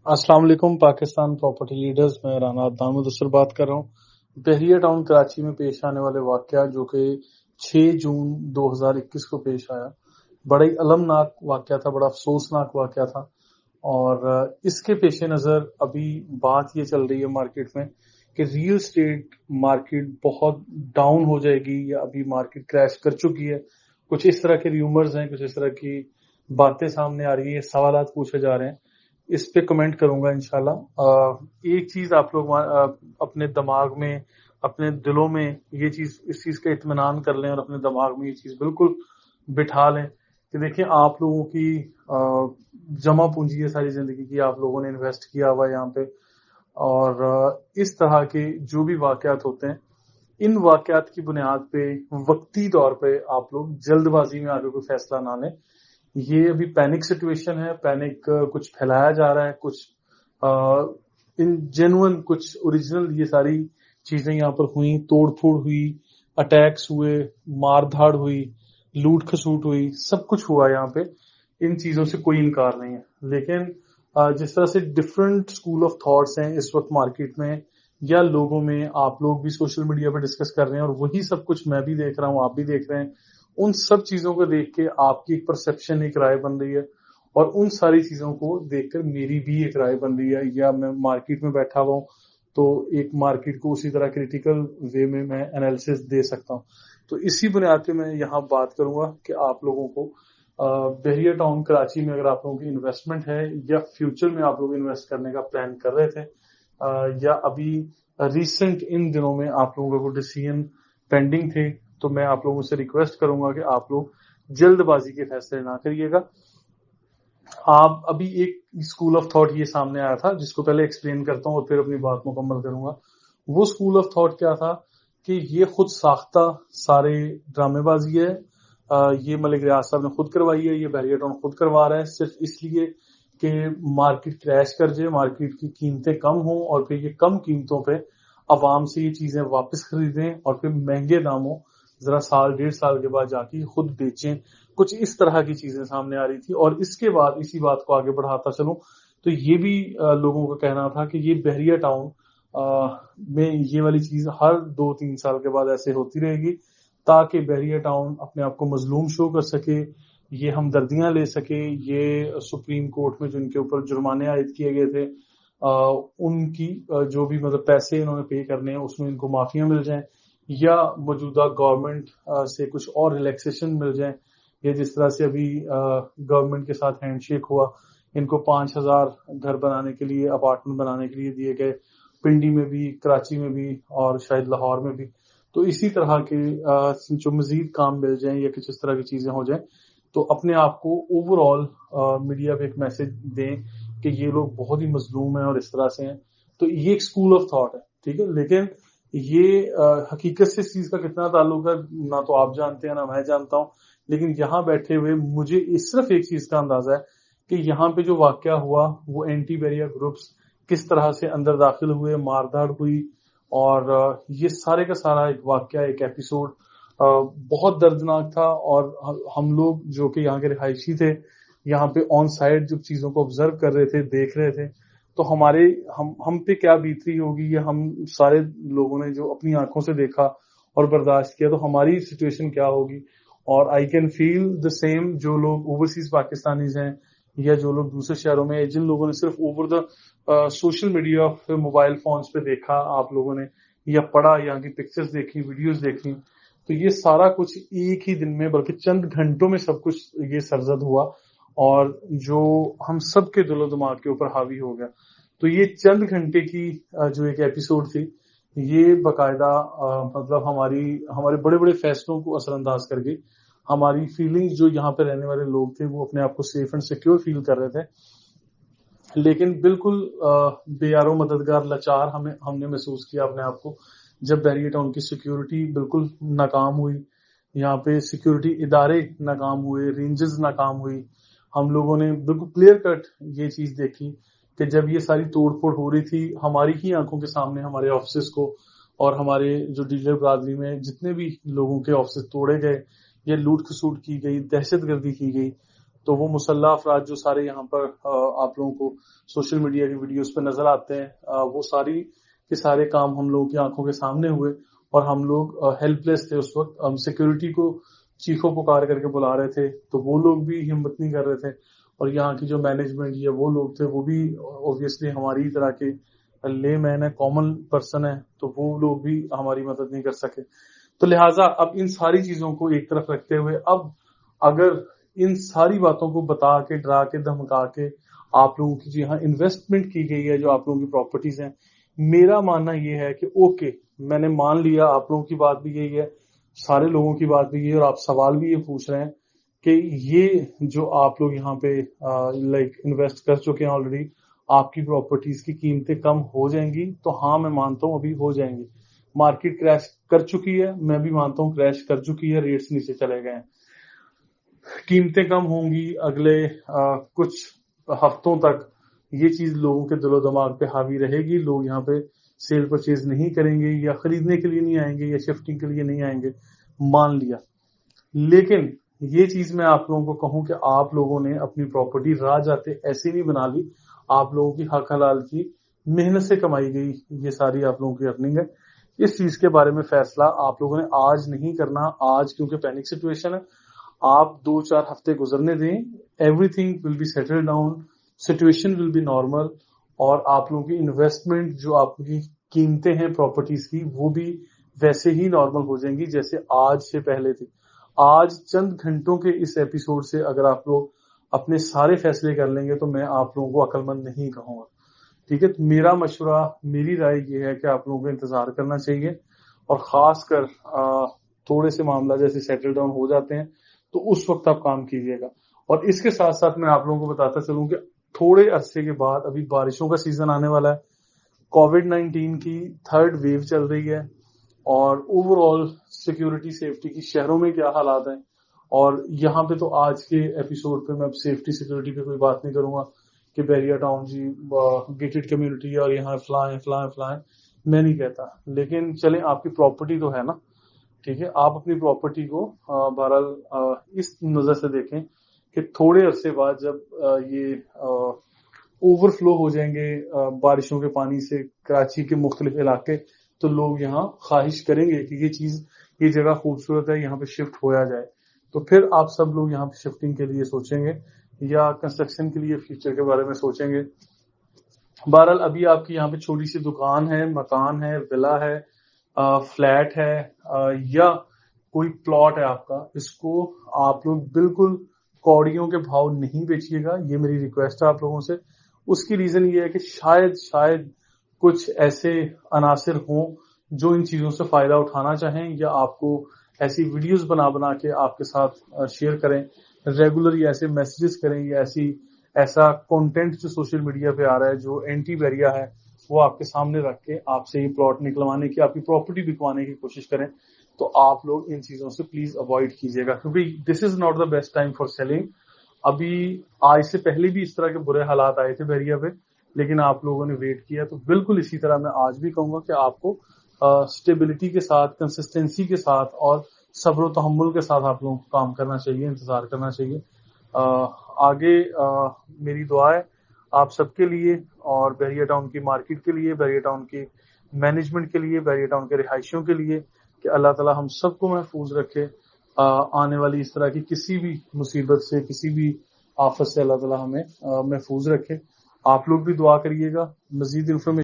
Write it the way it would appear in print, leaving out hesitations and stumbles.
السلام علیکم Pakistan property leaders, میں رانا عدنان مدثر بات کر رہا ہوں۔ بحریہ ٹاؤن کراچی میں پیش آنے والے واقعہ جو کہ 6 جون 2021 کو پیش آیا، بڑا ہی المناک واقعہ تھا، بڑا افسوسناک واقعہ تھا، اور اس کے پیش نظر ابھی بات یہ چل رہی ہے مارکیٹ میں کہ ریل اسٹیٹ مارکیٹ بہت ڈاؤن ہو جائے گی یا ابھی مارکیٹ کریش کر چکی ہے۔ کچھ اس طرح کے ریومرز ہیں، کچھ اس طرح کی باتیں سامنے آ رہی ہیں، سوالات پوچھے جا رہے ہیں، اس پہ کمنٹ کروں گا انشاءاللہ۔ ایک چیز آپ لوگ اپنے دماغ میں، اپنے دلوں میں یہ چیز، اس چیز کا اطمینان کر لیں اور اپنے دماغ میں یہ چیز بالکل بٹھا لیں کہ دیکھیں آپ لوگوں کی جمع پونجی ہے، ساری زندگی کی آپ لوگوں نے انویسٹ کیا ہوا ہے یہاں پہ، اور اس طرح کے جو بھی واقعات ہوتے ہیں، ان واقعات کی بنیاد پہ وقتی طور پہ آپ لوگ جلد بازی میں آگے کوئی فیصلہ نہ لیں۔ یہ ابھی پینک سچویشن ہے، پینک کچھ پھیلایا جا رہا ہے، کچھ ان جینون، کچھ اوریجنل یہ ساری چیزیں یہاں پر ہوئی، توڑ پھوڑ ہوئی، اٹیکس ہوئے، مار دھاڑ ہوئی، لوٹ کھسوٹ ہوئی، سب کچھ ہوا یہاں پہ، ان چیزوں سے کوئی انکار نہیں ہے۔ لیکن جس طرح سے ڈفرینٹ اسکول آف تھاٹس ہیں اس وقت مارکیٹ میں یا لوگوں میں، آپ لوگ بھی سوشل میڈیا پہ ڈسکس کر رہے ہیں اور وہی سب کچھ میں بھی دیکھ رہا ہوں، آپ بھی دیکھ رہے ہیں، ان سب چیزوں کو دیکھ کے آپ کی ایک پرسپشن، ایک رائے بن رہی ہے، اور ان ساری چیزوں کو دیکھ کر میری بھی ایک رائے بن رہی ہے، یا میں مارکیٹ میں بیٹھا ہوا ہوں تو ایک مارکیٹ کو اسی طرح کریٹیکل وے میں انالیسس دے سکتا ہوں۔ تو اسی بنیاد پہ میں یہاں بات کروں گا کہ آپ لوگوں کو بحریہ ٹاؤن کراچی میں اگر آپ لوگوں کی انویسٹمنٹ ہے یا فیوچر میں آپ لوگ انویسٹ کرنے کا پلان کر رہے تھے، یا ابھی ریسنٹ ان دنوں میں آپ لوگوں کا کوئی ڈیسیژن پینڈنگ تھے، تو میں آپ لوگوں سے ریکویسٹ کروں گا کہ آپ لوگ جلد بازی کے فیصلے نہ کریے گا۔ آپ ابھی ایک اسکول آف تھاٹ یہ سامنے آیا تھا جس کو پہلے ایکسپلین کرتا ہوں اور پھر اپنی بات مکمل کروں گا۔ وہ اسکول آف تھاٹ کیا تھا کہ یہ خود ساختہ سارے ڈرامے بازی ہے، یہ ملک ریاض صاحب نے خود کروائی ہے، یہ بحریہ ٹاؤن خود کروا رہا ہے، صرف اس لیے کہ مارکیٹ کریش کر جائے، مارکیٹ کی قیمتیں کم ہوں، اور پھر یہ کم قیمتوں پہ عوام سے یہ چیزیں واپس خریدیں اور پھر مہنگے داموں ذرا سال ڈیڑھ سال کے بعد جا کے خود بیچیں۔ کچھ اس طرح کی چیزیں سامنے آ رہی تھی، اور اس کے بعد اسی بات کو آگے بڑھاتا چلوں تو یہ بھی لوگوں کا کہنا تھا کہ یہ بحریہ ٹاؤن میں یہ والی چیز ہر 2-3 سال کے بعد ایسے ہوتی رہے گی تاکہ بحریہ ٹاؤن اپنے آپ کو مظلوم شو کر سکے، یہ ہمدردیاں لے سکے، یہ سپریم کورٹ میں جو ان کے اوپر جرمانے عائد کیے گئے تھے ان کی جو بھی مطلب پیسے انہوں نے پے کرنے ہیں اس میں ان کو معافیاں مل جائیں، یا موجودہ گورنمنٹ سے کچھ اور ریلیکسیشن مل جائیں، یا جس طرح سے ابھی گورنمنٹ کے ساتھ ہینڈ شیک ہوا، ان کو 5,000 گھر بنانے کے لیے، اپارٹمنٹ بنانے کے لیے دیے گئے، پنڈی میں بھی، کراچی میں بھی، اور شاید لاہور میں بھی۔ تو اسی طرح کے جو مزید کام مل جائیں یا کچھ اس طرح کی چیزیں ہو جائیں تو اپنے آپ کو اوور آل میڈیا پہ ایک میسج دیں کہ یہ لوگ بہت ہی مظلوم ہیں اور اس طرح سے ہیں۔ تو یہ ایک اسکول آف تھاٹ ہے، ٹھیک ہے، لیکن یہ حقیقت سے اس چیز کا کتنا تعلق ہے نہ تو آپ جانتے ہیں نہ میں جانتا ہوں، لیکن یہاں بیٹھے ہوئے مجھے صرف ایک چیز کا اندازہ ہے کہ یہاں پہ جو واقعہ ہوا وہ اینٹی بیریا گروپس کس طرح سے اندر داخل ہوئے، مار دھاڑ ہوئی، اور یہ سارے کا سارا ایک واقعہ، ایک ایپیسوڈ بہت دردناک تھا، اور ہم لوگ جو کہ یہاں کے رہائشی تھے، یہاں پہ آن سائٹ جب چیزوں کو آبزرو کر رہے تھے، دیکھ رہے تھے، تو ہم پہ کیا بیت رہی ہوگی، یہ ہم سارے لوگوں نے جو اپنی آنکھوں سے دیکھا اور برداشت کیا، تو ہماری سچویشن کیا ہوگی۔ اور I can feel the same جو لوگ اوورسیز پاکستانیز ہیں یا جو لوگ دوسرے شہروں میں، جن لوگوں نے صرف over the social media mobile phones پہ دیکھا آپ لوگوں نے، یا پڑھا، یہاں کی پکچرز دیکھی، ویڈیوز دیکھی، تو یہ سارا کچھ ایک ہی دن میں بلکہ چند گھنٹوں میں سب کچھ یہ سرزد ہوا، اور جو ہم سب کے دل و دماغ کے اوپر حاوی ہو گیا۔ تو یہ چند گھنٹے کی جو ایک ایپیسوڈ تھی، یہ باقاعدہ مطلب ہمارے بڑے بڑے فیصلوں کو اثر انداز کر گئی، ہماری فیلنگز، جو یہاں پہ رہنے والے لوگ تھے وہ اپنے آپ کو سیف اینڈ سیکیور فیل کر رہے تھے، لیکن بالکل بے یار و مددگار، لاچار ہم نے محسوس کیا اپنے آپ کو جب بحریہ ٹاؤن کی سیکیورٹی بالکل ناکام ہوئی، یہاں پہ سیکیورٹی ادارے ناکام ہوئے، رینجز ناکام ہوئی۔ ہم لوگوں نے بالکل کلیئر کٹ یہ چیز دیکھی کہ جب یہ ساری توڑ پھوڑ ہو رہی تھی ہماری ہی آنکھوں کے سامنے، ہمارے آفسز کو اور ہمارے جو ڈیلر برادری میں جتنے بھی لوگوں کے آفسز توڑے گئے یا لوٹ کھسوٹ کی گئی، دہشت گردی کی گئی، تو وہ مسلح افراد جو سارے یہاں پر آپ لوگوں کو سوشل میڈیا کی ویڈیوز پہ نظر آتے ہیں، وہ ساری کے سارے کام ہم لوگوں کی آنکھوں کے سامنے ہوئے اور ہم لوگ ہیلپ لیس تھے اس وقت. ہم سیکورٹی کو چیخو پکار کر کے بلا رہے تھے تو وہ لوگ بھی ہمت نہیں کر رہے تھے، اور یہاں کی جو مینجمنٹ یا وہ لوگ تھے وہ بھی اوبویسلی ہماری طرح کے لے مین ہے، کامن پرسن ہے، تو وہ لوگ بھی ہماری مدد نہیں کر سکے. تو لہٰذا اب ان ساری چیزوں کو ایک طرف رکھتے ہوئے اب اگر ان ساری باتوں کو بتا کے ڈرا کے دھمکا کے آپ لوگوں کی جہاں انویسٹمنٹ کی گئی ہے جو آپ لوگوں کی پراپرٹیز ہیں، میرا ماننا یہ ہے کہ اوکے میں نے مان لیا آپ لوگوں کی بات بھی یہی ہے، سارے لوگوں کی بات بھی یہی ہے، اور آپ سوال بھی یہ پوچھ رہے ہیں کہ یہ جو آپ لوگ یہاں پہ لائک انویسٹ کر چکے ہیں آلریڈی، آپ کی پراپرٹیز کی قیمتیں کم ہو جائیں گی. تو ہاں میں مانتا ہوں ابھی ہو جائیں گی. مارکیٹ کریش کر چکی ہے، میں بھی مانتا ہوں کریش کر چکی ہے، ریٹس نیچے چلے گئے ہیں، قیمتیں کم ہوں گی اگلے کچھ ہفتوں تک. یہ چیز لوگوں کے دل و دماغ پہ حاوی رہے گی، لوگ یہاں پہ سیل پرچیز نہیں کریں گے یا خریدنے کے لیے نہیں آئیں گے یا شفٹنگ کے لیے نہیں آئیں گے، مان لیا. لیکن یہ چیز میں آپ لوگوں کو کہوں کہ آپ لوگوں نے اپنی پراپرٹی راہ جاتے ایسی نہیں بنا لی، آپ لوگوں کی حق حلال کی محنت سے کمائی گئی یہ ساری آپ لوگوں کی ارننگ ہے. اس چیز کے بارے میں فیصلہ آپ لوگوں نے آج نہیں کرنا، آج کیونکہ پینک سچویشن ہے. آپ 2-4 ہفتے گزرنے دیں، everything will be settle down, situation will be normal, اور آپ لوگوں کی انویسٹمنٹ جو آپ کی قیمتیں ہیں پراپرٹیز کی وہ بھی ویسے ہی نارمل ہو جائیں گی جیسے آج سے پہلے تھی. آج چند گھنٹوں کے اس ایپیسوڈ سے اگر آپ لوگ اپنے سارے فیصلے کر لیں گے تو میں آپ لوگوں کو عقل مند نہیں کہوں گا. ٹھیک ہے، تو میرا مشورہ، میری رائے یہ ہے کہ آپ لوگوں کو انتظار کرنا چاہیے، اور خاص کر تھوڑے سے معاملہ جیسے سیٹل ڈاؤن ہو جاتے ہیں تو اس وقت آپ کام کیجیے گا. اور اس کے ساتھ ساتھ میں آپ لوگوں کو بتاتا چلوں کہ تھوڑے عرصے کے بعد ابھی بارشوں کا سیزن آنے والا ہے، کووڈ-19 کی 3rd ویو چل رہی ہے، اور اوور آل سیکیورٹی سیفٹی کی شہروں میں کیا حالات ہیں. اور یہاں پہ تو آج کے ایپیسوڈ پہ میں اب سیفٹی سیکیورٹی پہ کوئی بات نہیں کروں گا کہ بیریا ٹاؤن جی گیٹڈ کمیونٹی ہے اور یہاں فلاں میں نہیں کہتا. لیکن چلیں آپ کی پراپرٹی تو ہے نا، ٹھیک ہے، آپ اپنی پراپرٹی کو بہرحال اس نظر سے دیکھیں کہ تھوڑے عرصے بعد جب یہ اوور فلو ہو جائیں گے بارشوں کے پانی سے کراچی کے مختلف علاقے، تو لوگ یہاں خواہش کریں گے کہ یہ جگہ خوبصورت ہے، یہاں پہ شفٹ ہویا جائے. تو پھر آپ سب لوگ یہاں پہ شفٹنگ کے لیے سوچیں گے یا کنسٹرکشن کے لیے فیوچر کے بارے میں سوچیں گے. بہرحال ابھی آپ کی یہاں پہ چھوٹی سی دکان ہے، مکان ہے، ولا ہے، فلیٹ ہے، یا کوئی پلاٹ ہے آپ کا، اس کو آپ لوگ بالکل کوڑیوں کے بھاؤ نہیں بیچیے گا. یہ میری ریکویسٹ ہے آپ لوگوں سے. اس کی ریزن یہ ہے کہ شاید کچھ ایسے عناصر ہوں جو ان چیزوں سے فائدہ اٹھانا چاہیں یا آپ کو ایسی ویڈیوز بنا کے آپ کے ساتھ شیئر کریں، ریگولر ایسے میسیجز کریں یا ایسا کنٹینٹ جو سوشل میڈیا پہ آ رہا ہے جو اینٹی بیریا ہے وہ آپ کے سامنے رکھ کے آپ سے یہ پلاٹ نکلوانے کی، آپ کی پراپرٹی بکوانے کی کوشش کریں. تو آپ لوگ ان چیزوں سے پلیز اوائڈ کیجیے گا، کیونکہ this is not the best time for selling. ابھی آج سے پہلے بھی اس طرح کے برے حالات آئے تھے بیریا پہ، لیکن آپ لوگوں نے ویٹ کیا. تو بالکل اسی طرح میں آج بھی کہوں گا کہ آپ کو اسٹیبلٹی کے ساتھ، کنسسٹنسی کے ساتھ اور صبر و تحمل کے ساتھ آپ لوگوں کو کام کرنا چاہیے، انتظار کرنا چاہیے. آگے میری دعا ہے آپ سب کے لیے اور بیریا ٹاؤن کی مارکیٹ کے لیے، بیریا ٹاؤن کی مینجمنٹ کے لیے، بیریا ٹاؤن کے رہائشیوں کے لیے، کہ اللہ تعالی ہم سب کو محفوظ رکھے آنے والی اس طرح کی کسی بھی مصیبت سے، کسی بھی آفت سے اللہ تعالی ہمیں محفوظ رکھے. آپ لوگ بھی دعا کریے گا. مزید انفارمیشن